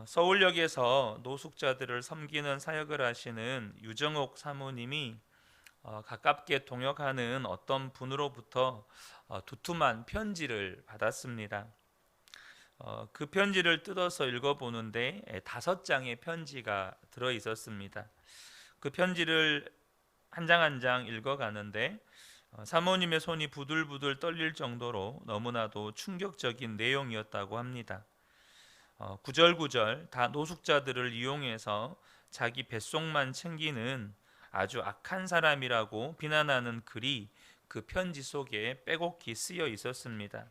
서울역에서 노숙자들을 섬기는 사역을 하시는 유정옥 사모님이 가깝게 동역하는 어떤 분으로부터 두툼한 편지를 받았습니다. 그 편지를 뜯어서 읽어보는데 5장의 편지가 들어 있었습니다. 그 편지를 한 장 한 장 읽어가는데 사모님의 손이 부들부들 떨릴 정도로 너무나도 충격적인 내용이었다고 합니다. 구절구절 다 노숙자들을 이용해서 자기 뱃속만 챙기는 아주 악한 사람이라고 비난하는 글이 그 편지 속에 빼곡히 쓰여 있었습니다.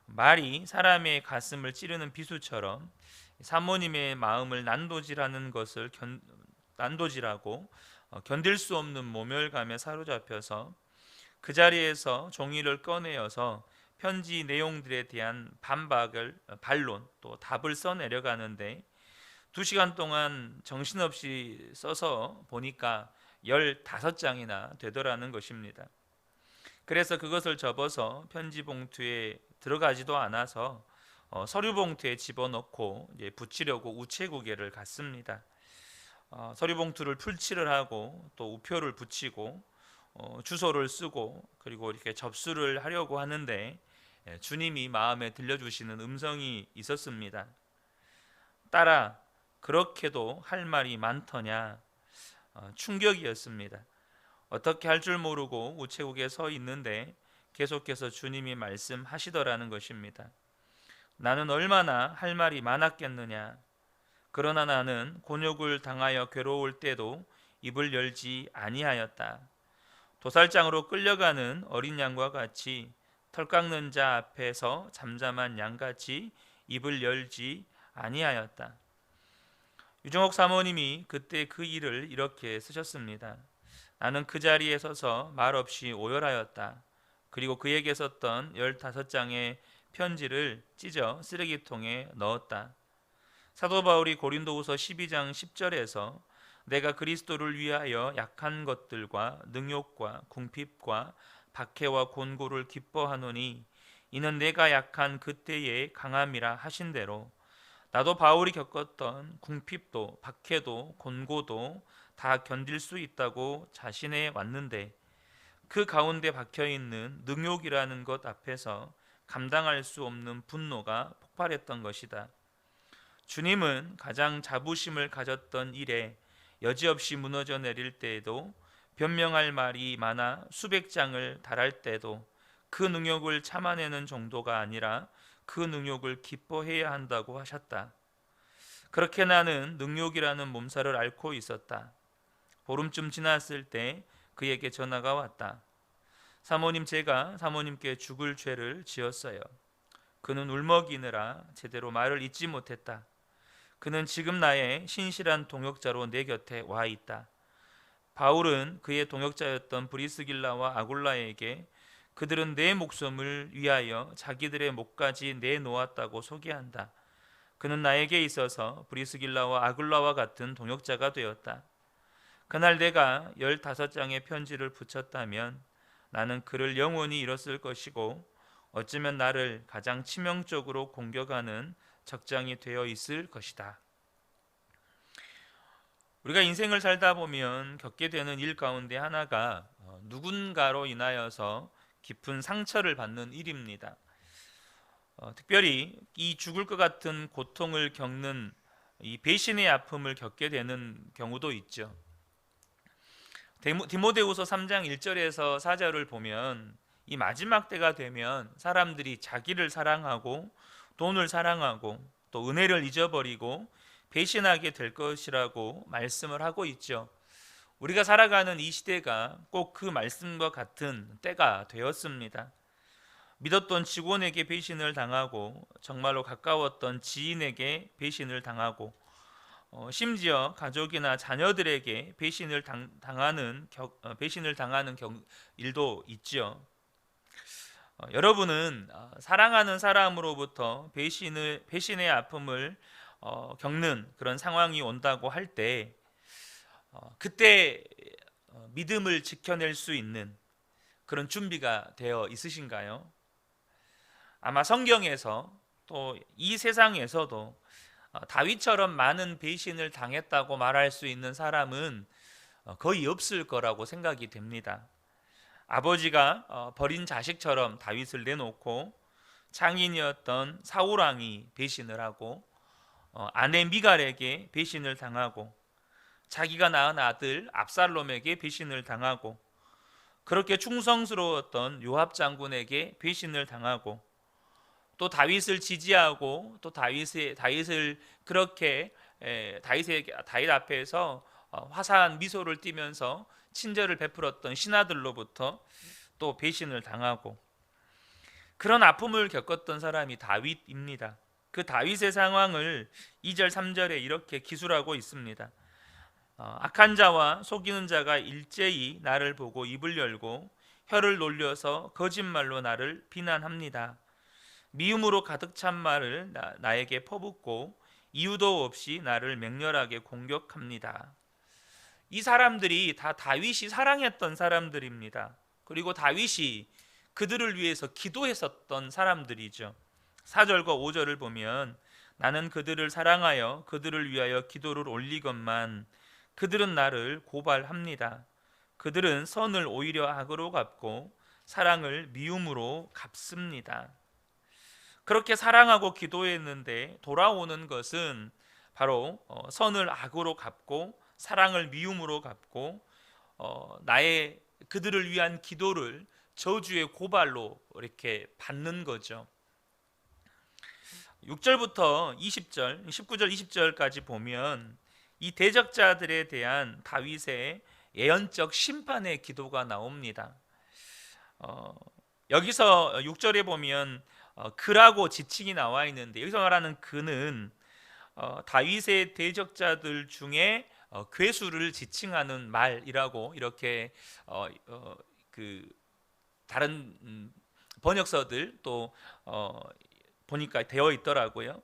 말이 사람의 가슴을 찌르는 비수처럼 사모님의 마음을 난도질하고 견딜 수 없는 모멸감에 사로잡혀서 그 자리에서 종이를 꺼내어서 편지 내용들에 대한 반론 또 답을 써내려가는데 2시간 동안 정신없이 써서 보니까 15장이나 되더라는 것입니다. 그래서 그것을 접어서 편지 봉투에 들어가지도 않아서 서류 봉투에 집어넣고 이제 붙이려고 우체국에를 갔습니다. 서류 봉투를 풀칠을 하고 또 우표를 붙이고 주소를 쓰고 그리고 이렇게 접수를 하려고 하는데 주님이 마음에 들려주시는 음성이 있었습니다. 딸아, 그렇게도 할 말이 많더냐. 충격이었습니다. 어떻게 할 줄 모르고 우체국에 서 있는데 계속해서 주님이 말씀하시더라는 것입니다. 나는 얼마나 할 말이 많았겠느냐. 그러나 나는 곤욕을 당하여 괴로울 때도 입을 열지 아니하였다. 도살장으로 끌려가는 어린 양과 같이 털 깎는 자 앞에서 잠잠한 양같이 입을 열지 아니하였다. 유정옥 사모님이 그때 그 일을 이렇게 쓰셨습니다. 나는 그 자리에 서서 말없이 오열하였다. 그리고 그에게 썼던 15장의 편지를 찢어 쓰레기통에 넣었다. 사도 바울이 고린도후서 12장 10절에서 내가 그리스도를 위하여 약한 것들과 능욕과 궁핍과 박해와 곤고를 기뻐하노니 이는 내가 약한 그때의 강함이라 하신 대로 나도 바울이 겪었던 궁핍도 박해도 곤고도 다 견딜 수 있다고 자신해 왔는데 그 가운데 박혀 있는 능욕이라는 것 앞에서 감당할 수 없는 분노가 폭발했던 것이다. 주님은 가장 자부심을 가졌던 일에 여지없이 무너져 내릴 때에도 변명할 말이 많아 수백 장을 달할 때도 그 능욕을 참아내는 정도가 아니라 그 능욕을 기뻐해야 한다고 하셨다. 그렇게 나는 능욕이라는 몸살을 앓고 있었다. 보름쯤 지났을 때 그에게 전화가 왔다. 사모님, 제가 사모님께 죽을 죄를 지었어요. 그는 울먹이느라 제대로 말을 잇지 못했다. 그는 지금 나의 신실한 동역자로 내 곁에 와 있다. 바울은 그의 동역자였던 브리스길라와 아굴라에게 그들은 내 목숨을 위하여 자기들의 목까지 내놓았다고 소개한다. 그는 나에게 있어서 브리스길라와 아굴라와 같은 동역자가 되었다. 그날 내가 15장의 편지를 붙였다면 나는 그를 영원히 잃었을 것이고 어쩌면 나를 가장 치명적으로 공격하는 적장이 되어 있을 것이다. 우리가 인생을 살다 보면 겪게 되는 일 가운데 하나가 누군가로 인하여서 깊은 상처를 받는 일입니다. 특별히 이 죽을 것 같은 고통을 겪는 이 배신의 아픔을 겪게 되는 경우도 있죠. 디모데후서 3장 1절에서 4절을 보면 이 마지막 때가 되면 사람들이 자기를 사랑하고 돈을 사랑하고 또 은혜를 잊어버리고 배신하게 될 것이라고 말씀을 하고 있죠. 우리가 살아가는 이 시대가 꼭 그 말씀과 같은 때가 되었습니다. 믿었던 직원에게 배신을 당하고 정말로 가까웠던 지인에게 배신을 당하고 심지어 가족이나 자녀들에게 당하는 일도 있죠. 여러분은 사랑하는 사람으로부터 배신의 아픔을 겪는 그런 상황이 온다고 할 때 그때 믿음을 지켜낼 수 있는 그런 준비가 되어 있으신가요? 아마 성경에서 또 이 세상에서도 다윗처럼 많은 배신을 당했다고 말할 수 있는 사람은 거의 없을 거라고 생각이 됩니다. 아버지가 버린 자식처럼 다윗을 내놓고 장인이었던 사울 왕이 배신을 하고 아내 미갈에게 배신을 당하고 자기가 낳은 아들 압살롬에게 배신을 당하고 그렇게 충성스러웠던 요압 장군에게 배신을 당하고 또 다윗을 지지하고 또 다윗을 그렇게 다윗 앞에서 화사한 미소를 띠면서 친절을 베풀었던 신하들로부터 또 배신을 당하고 그런 아픔을 겪었던 사람이 다윗입니다. 그 다윗의 상황을 2절 3절에 이렇게 기술하고 있습니다. 악한 자와 속이는 자가 일제히 나를 보고 입을 열고 혀를 놀려서 거짓말로 나를 비난합니다. 미움으로 가득 찬 말을 나에게 퍼붓고 이유도 없이 나를 맹렬하게 공격합니다. 이 사람들이 다 다윗이 사랑했던 사람들입니다. 그리고 다윗이 그들을 위해서 기도했었던 사람들이죠. 4절과 5절을 보면 나는 그들을 사랑하여 그들을 위하여 기도를 올리건만 그들은 나를 고발합니다. 그들은 선을 오히려 악으로 갚고 사랑을 미움으로 갚습니다. 그렇게 사랑하고 기도했는데 돌아오는 것은 바로 선을 악으로 갚고 사랑을 미움으로 갚고 나의 그들을 위한 기도를 저주의 고발로 이렇게 받는 거죠. 6절부터 20절, 19절, 20절까지 보면 이 대적자들에 대한 다윗의 예언적 심판의 기도가 나옵니다. 여기서 6절에 보면 그라고 지칭이 나와 있는데 여기서 말하는 그는 다윗의 대적자들 중에 괴수를 지칭하는 말이라고 이렇게 그 다른 번역서들 또 보니까 되어 있더라고요.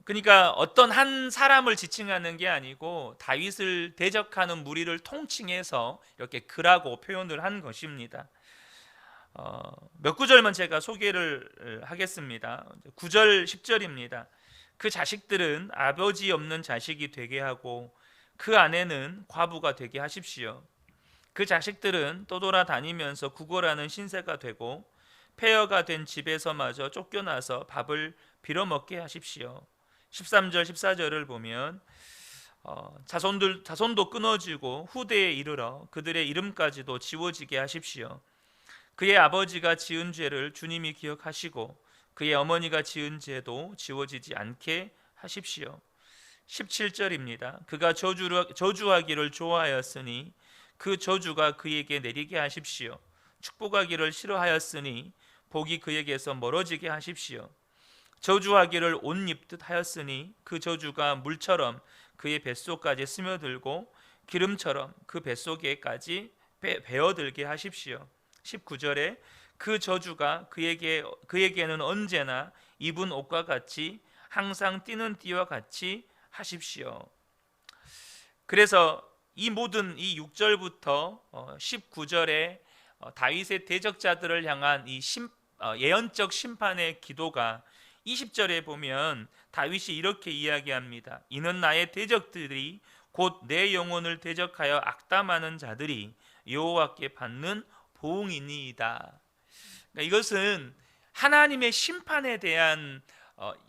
그러니까 어떤 한 사람을 지칭하는 게 아니고 다윗을 대적하는 무리를 통칭해서 이렇게 그라고 표현을 한 것입니다. 몇 구절만 제가 소개를 하겠습니다. 9절 10절입니다. 그 자식들은 아버지 없는 자식이 되게 하고 그 아내는 과부가 되게 하십시오. 그 자식들은 떠돌아다니면서 구걸하는 신세가 되고 폐허가 된 집에서마저 쫓겨나서 밥을 빌어먹게 하십시오. 13절 14절을 보면 자손도 끊어지고 후대에 이르러 그들의 이름까지도 지워지게 하십시오. 그의 아버지가 지은 죄를 주님이 기억하시고 그의 어머니가 지은 죄도 지워지지 않게 하십시오. 17절입니다. 그가 저주하기를 좋아하였으니 그 저주가 그에게 내리게 하십시오. 축복하기를 싫어하였으니 복이 그에게서 멀어지게 하십시오. 저주하기를 옷 입듯 하였으니 그 저주가 물처럼 그의 뱃속까지 스며들고 기름처럼 그 뱃속에까지 배어들게 하십시오. 19절에 그 저주가 그에게는 언제나 입은 옷과 같이 항상 뛰는 띠와 같이 하십시오. 그래서 이 모든 이 6절부터 19절에 다윗의 대적자들을 향한 이 예언적 심판의 기도가 20절에 보면 다윗이 이렇게 이야기합니다. 이는 나의 대적들이 곧 내 영혼을 대적하여 악담하는 자들이 여호와께 받는 보응이니이다. 그러니까 이것은 하나님의 심판에 대한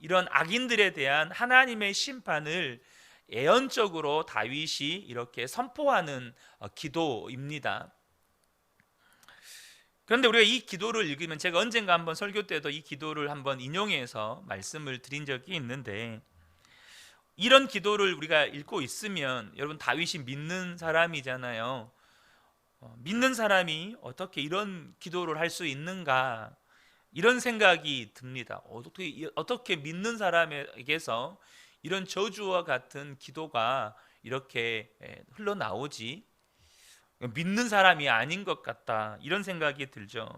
이런 악인들에 대한 하나님의 심판을 예언적으로 다윗이 이렇게 선포하는 기도입니다. 그런데 우리가 이 기도를 읽으면 제가 언젠가 한번 설교 때도 이 기도를 한번 인용해서 말씀을 드린 적이 있는데 이런 기도를 우리가 읽고 있으면 여러분 다윗이 믿는 사람이잖아요. 믿는 사람이 어떻게 이런 기도를 할 수 있는가 이런 생각이 듭니다. 어떻게 믿는 사람에게서 이런 저주와 같은 기도가 이렇게 흘러나오지? 믿는 사람이 아닌 것 같다 이런 생각이 들죠.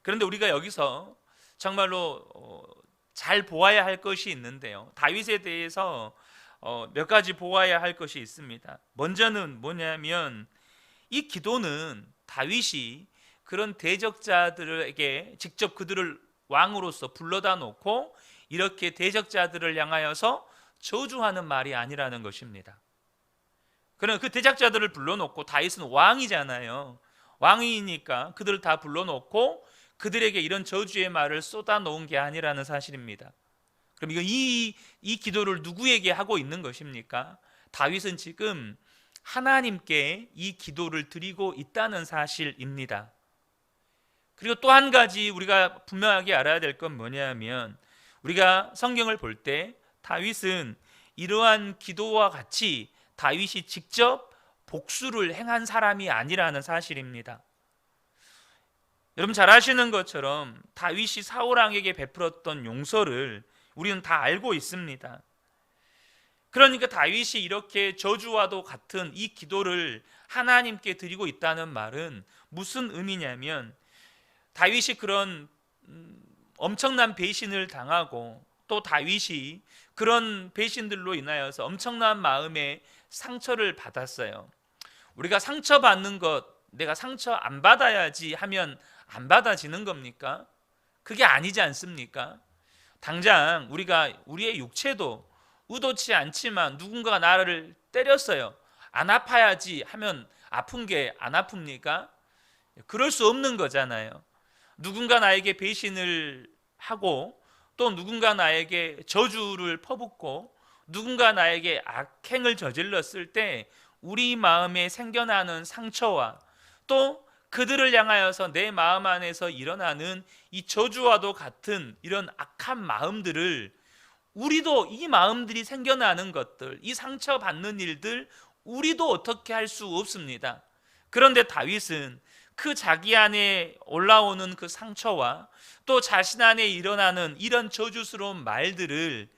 그런데 우리가 여기서 정말로 잘 보아야 할 것이 있는데요. 다윗에 대해서 몇 가지 보아야 할 것이 있습니다. 먼저는 뭐냐면 이 기도는 다윗이 그런 대적자들에게 직접 그들을 왕으로서 불러다 놓고 이렇게 대적자들을 향하여서 저주하는 말이 아니라는 것입니다. 그러나 그 대적자들을 불러놓고, 다윗은 왕이잖아요. 왕이니까 그들을 다 불러놓고 그들에게 이런 저주의 말을 쏟아놓은 게 아니라는 사실입니다. 그럼 이 기도를 누구에게 하고 있는 것입니까? 다윗은 지금 하나님께 이 기도를 드리고 있다는 사실입니다. 그리고 또 한 가지 우리가 분명하게 알아야 될 건 뭐냐면, 우리가 성경을 볼 때 다윗은 이러한 기도와 같이 다윗이 직접 복수를 행한 사람이 아니라는 사실입니다. 여러분 잘 아시는 것처럼 다윗이 사울 왕에게 베풀었던 용서를 우리는 다 알고 있습니다. 그러니까 다윗이 이렇게 저주와도 같은 이 기도를 하나님께 드리고 있다는 말은 무슨 의미냐면, 다윗이 그런 엄청난 배신을 당하고 또 다윗이 그런 배신들로 인하여서 엄청난 마음의 상처를 받았어요. 우리가 상처받는 것, 내가 상처 안 받아야지 하면 안 받아지는 겁니까? 그게 아니지 않습니까? 당장 우리의 육체도 의도치 않지만 누군가가 나를 때렸어요. 안 아파야지 하면 아픈 게 안 아픕니까? 그럴 수 없는 거잖아요. 누군가 나에게 배신을 하고 또 누군가 나에게 저주를 퍼붓고 누군가 나에게 악행을 저질렀을 때 우리 마음에 생겨나는 상처와 또 그들을 향하여서 내 마음 안에서 일어나는 이 저주와도 같은 이런 악한 마음들을, 우리도 이 마음들이 생겨나는 것들, 이 상처받는 일들 우리도 어떻게 할 수 없습니다. 그런데 다윗은 그 자기 안에 올라오는 그 상처와 또 자신 안에 일어나는 이런 저주스러운 말들을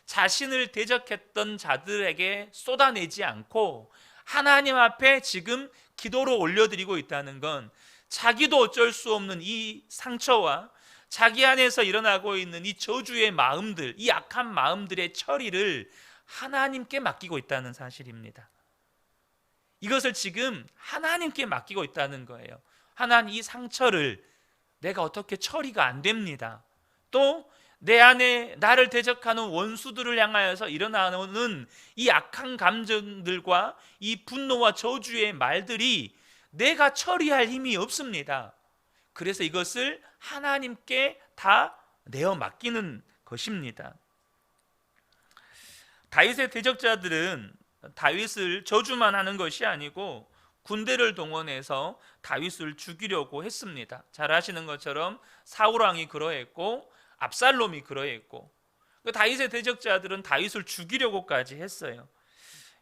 자신을 대적했던 자들에게 쏟아내지 않고 하나님 앞에 지금 기도로 올려드리고 있다는 건, 자기도 어쩔 수 없는 이 상처와 자기 안에서 일어나고 있는 이 저주의 마음들, 이 악한 마음들의 처리를 하나님께 맡기고 있다는 사실입니다. 이것을 지금 하나님께 맡기고 있다는 거예요. 하나님, 이 상처를 내가 어떻게 처리가 안 됩니다. 또 내 안에 나를 대적하는 원수들을 향하여서 일어나는 이 악한 감정들과 이 분노와 저주의 말들이 내가 처리할 힘이 없습니다. 그래서 이것을 하나님께 다 내어 맡기는 것입니다. 다윗의 대적자들은 다윗을 저주만 하는 것이 아니고 군대를 동원해서 다윗을 죽이려고 했습니다. 잘 아시는 것처럼 사울 왕이 그러했고 압살롬이 그러했고, 다윗의 대적자들은 다윗을 죽이려고까지 했어요.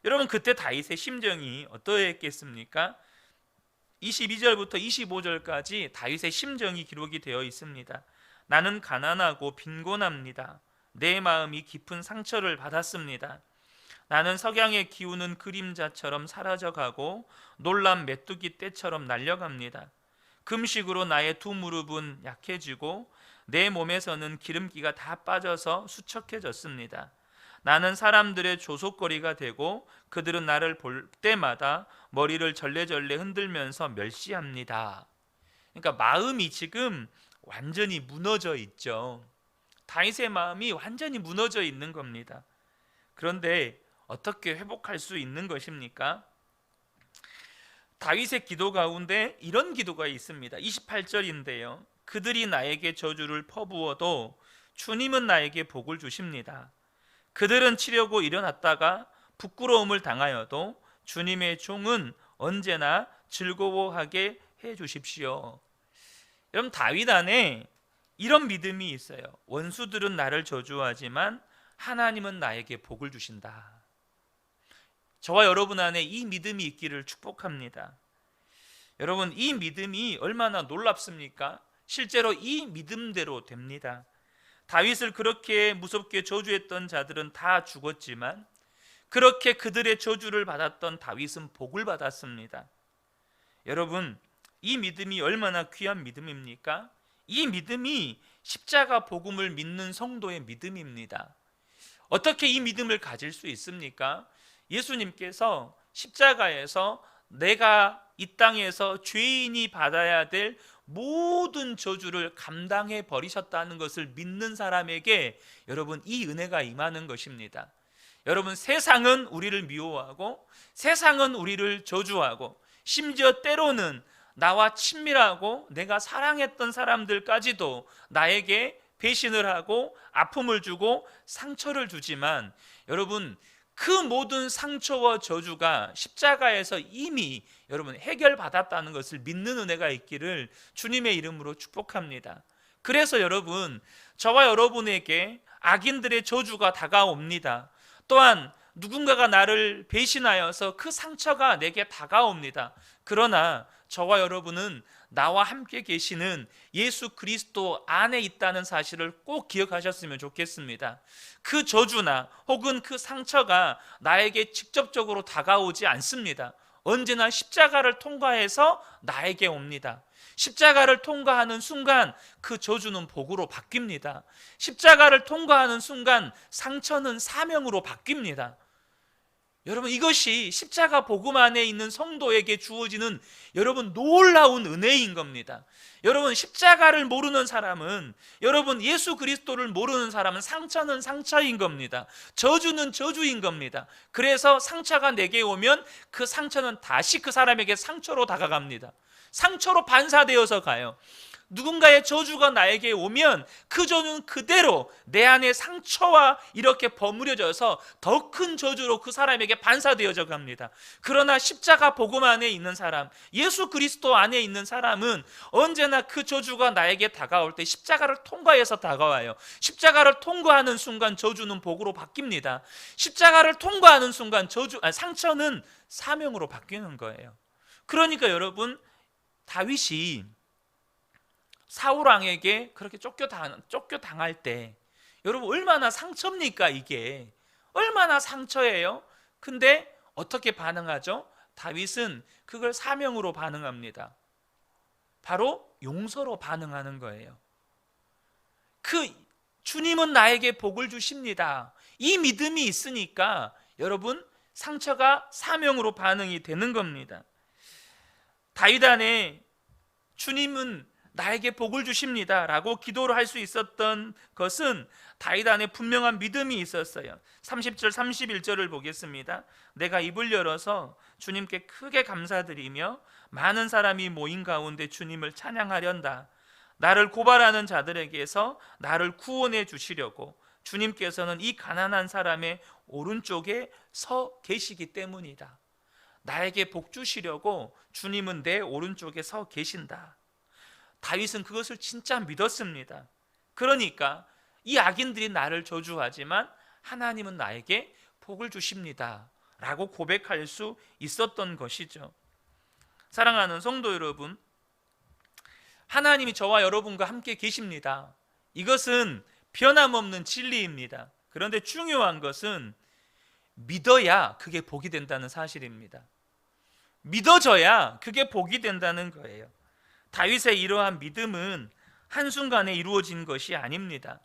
여러분, 그때 다윗의 심정이 어떠했겠습니까? 22절부터 25절까지 다윗의 심정이 기록이 되어 있습니다. 나는 가난하고 빈곤합니다. 내 마음이 깊은 상처를 받았습니다. 나는 석양에 기우는 그림자처럼 사라져가고 놀란 메뚜기 떼처럼 날려갑니다. 금식으로 나의 두 무릎은 약해지고 내 몸에서는 기름기가 다 빠져서 수척해졌습니다. 나는 사람들의 조속거리가 되고 그들은 나를 볼 때마다 머리를 절레절레 흔들면서 멸시합니다. 그러니까 마음이 지금 완전히 무너져 있죠. 다윗의 마음이 완전히 무너져 있는 겁니다. 그런데 어떻게 회복할 수 있는 것입니까? 다윗의 기도 가운데 이런 기도가 있습니다. 28절인데요. 그들이 나에게 저주를 퍼부어도 주님은 나에게 복을 주십니다. 그들은 치려고 일어났다가 부끄러움을 당하여도 주님의 종은 언제나 즐거워하게 해 주십시오. 여러분, 다윗 안에 이런 믿음이 있어요. 원수들은 나를 저주하지만 하나님은 나에게 복을 주신다. 저와 여러분 안에 이 믿음이 있기를 축복합니다. 여러분, 이 믿음이 얼마나 놀랍습니까? 실제로 이 믿음대로 됩니다. 다윗을 그렇게 무섭게 저주했던 자들은 다 죽었지만 그렇게 그들의 저주를 받았던 다윗은 복을 받았습니다. 여러분, 이 믿음이 얼마나 귀한 믿음입니까? 이 믿음이 십자가 복음을 믿는 성도의 믿음입니다. 어떻게 이 믿음을 가질 수 있습니까? 예수님께서 십자가에서 내가 이 땅에서 죄인이 받아야 될 모든 저주를 감당해 버리셨다는 것을 믿는 사람에게 여러분 이 은혜가 임하는 것입니다. 여러분, 세상은 우리를 미워하고 세상은 우리를 저주하고 심지어 때로는 나와 친밀하고 내가 사랑했던 사람들까지도 나에게 배신을 하고 아픔을 주고 상처를 주지만, 여러분, 그 모든 상처와 저주가 십자가에서 이미 여러분 해결받았다는 것을 믿는 은혜가 있기를 주님의 이름으로 축복합니다. 그래서 여러분, 저와 여러분에게 악인들의 저주가 다가옵니다. 또한 누군가가 나를 배신하여서 그 상처가 내게 다가옵니다. 그러나 저와 여러분은 나와 함께 계시는 예수 그리스도 안에 있다는 사실을 꼭 기억하셨으면 좋겠습니다. 그 저주나 혹은 그 상처가 나에게 직접적으로 다가오지 않습니다. 언제나 십자가를 통과해서 나에게 옵니다. 십자가를 통과하는 순간 그 저주는 복으로 바뀝니다. 십자가를 통과하는 순간 상처는 사명으로 바뀝니다. 여러분, 이것이 십자가 복음 안에 있는 성도에게 주어지는 여러분 놀라운 은혜인 겁니다. 여러분, 십자가를 모르는 사람은, 여러분 예수 그리스도를 모르는 사람은 상처는 상처인 겁니다. 저주는 저주인 겁니다. 그래서 상처가 내게 오면 그 상처는 다시 그 사람에게 상처로 다가갑니다. 상처로 반사되어서 가요. 누군가의 저주가 나에게 오면 그 저주는 그대로 내 안에 상처와 이렇게 버무려져서 더 큰 저주로 그 사람에게 반사되어져 갑니다. 그러나 십자가 복음 안에 있는 사람, 예수 그리스도 안에 있는 사람은 언제나 그 저주가 나에게 다가올 때 십자가를 통과해서 다가와요. 십자가를 통과하는 순간 저주는 복으로 바뀝니다. 십자가를 통과하는 순간 상처는 사명으로 바뀌는 거예요. 그러니까 여러분, 다윗이 사울 왕에게 그렇게 쫓겨당할 때 여러분 얼마나 상처입니까? 이게 얼마나 상처예요? 근데 어떻게 반응하죠? 다윗은 그걸 사명으로 반응합니다. 바로 용서로 반응하는 거예요. 그 주님은 나에게 복을 주십니다. 이 믿음이 있으니까 여러분 상처가 사명으로 반응이 되는 겁니다. 다윗 안에 주님은 나에게 복을 주십니다 라고 기도를 할 수 있었던 것은 다윗 안에 분명한 믿음이 있었어요. 30절 31절을 보겠습니다. 내가 입을 열어서 주님께 크게 감사드리며 많은 사람이 모인 가운데 주님을 찬양하련다. 나를 고발하는 자들에게서 나를 구원해 주시려고 주님께서는 이 가난한 사람의 오른쪽에 서 계시기 때문이다. 나에게 복 주시려고 주님은 내 오른쪽에 서 계신다. 다윗은 그것을 진짜 믿었습니다. 그러니까 이 악인들이 나를 저주하지만 하나님은 나에게 복을 주십니다 라고 고백할 수 있었던 것이죠. 사랑하는 성도 여러분, 하나님이 저와 여러분과 함께 계십니다. 이것은 변함없는 진리입니다. 그런데 중요한 것은 믿어야 그게 복이 된다는 사실입니다. 믿어져야 그게 복이 된다는 거예요. 다윗의 이러한 믿음은 한순간에 이루어진 것이 아닙니다.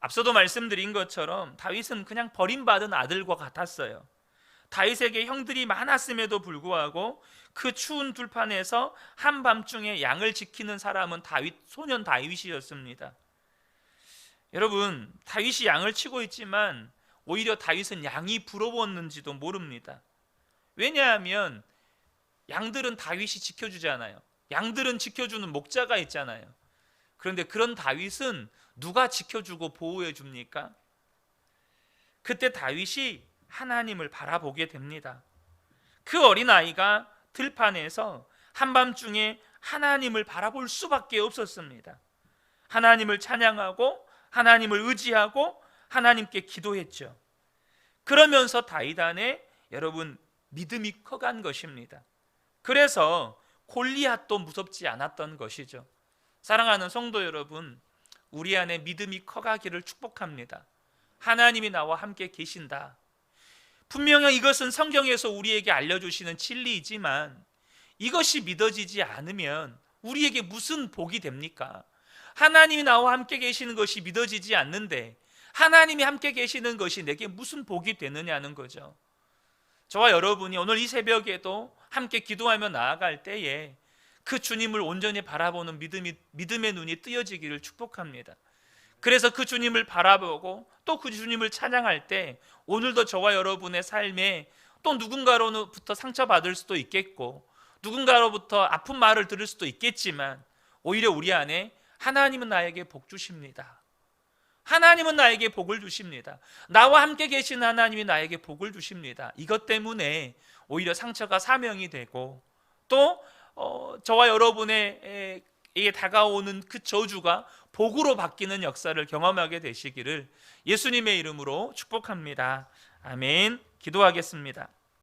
앞서도 말씀드린 것처럼 다윗은 그냥 버림받은 아들과 같았어요. 다윗에게 형들이 많았음에도 불구하고 그 추운 들판에서 한밤중에 양을 지키는 사람은 소년 다윗이었습니다. 여러분, 다윗이 양을 치고 있지만 오히려 다윗은 양이 부러웠는지도 모릅니다. 왜냐하면 양들은 다윗이 지켜주잖아요. 양들은 지켜주는 목자가 있잖아요. 그런데 그런 다윗은 누가 지켜주고 보호해 줍니까? 그때 다윗이 하나님을 바라보게 됩니다. 그 어린아이가 들판에서 한밤중에 하나님을 바라볼 수밖에 없었습니다. 하나님을 찬양하고 하나님을 의지하고 하나님께 기도했죠. 그러면서 다윗 안에 여러분 믿음이 커간 것입니다. 그래서 골리앗도 무섭지 않았던 것이죠. 사랑하는 성도 여러분, 우리 안에 믿음이 커가기를 축복합니다. 하나님이 나와 함께 계신다. 분명히 이것은 성경에서 우리에게 알려주시는 진리이지만 이것이 믿어지지 않으면 우리에게 무슨 복이 됩니까? 하나님이 나와 함께 계시는 것이 믿어지지 않는데 하나님이 함께 계시는 것이 내게 무슨 복이 되느냐는 거죠. 저와 여러분이 오늘 이 새벽에도 함께 기도하며 나아갈 때에 그 주님을 온전히 바라보는 믿음의 눈이 뜨여지기를 축복합니다. 그래서 그 주님을 바라보고 또 그 주님을 찬양할 때 오늘도 저와 여러분의 삶에 또 누군가로부터 상처받을 수도 있겠고 누군가로부터 아픈 말을 들을 수도 있겠지만 오히려 우리 안에 하나님은 나에게 복 주십니다. 하나님은 나에게 복을 주십니다. 나와 함께 계신 하나님이 나에게 복을 주십니다. 이것 때문에 오히려 상처가 사명이 되고 또 저와 여러분에게 다가오는 그 저주가 복으로 바뀌는 역사를 경험하게 되시기를 예수님의 이름으로 축복합니다. 아멘. 기도하겠습니다.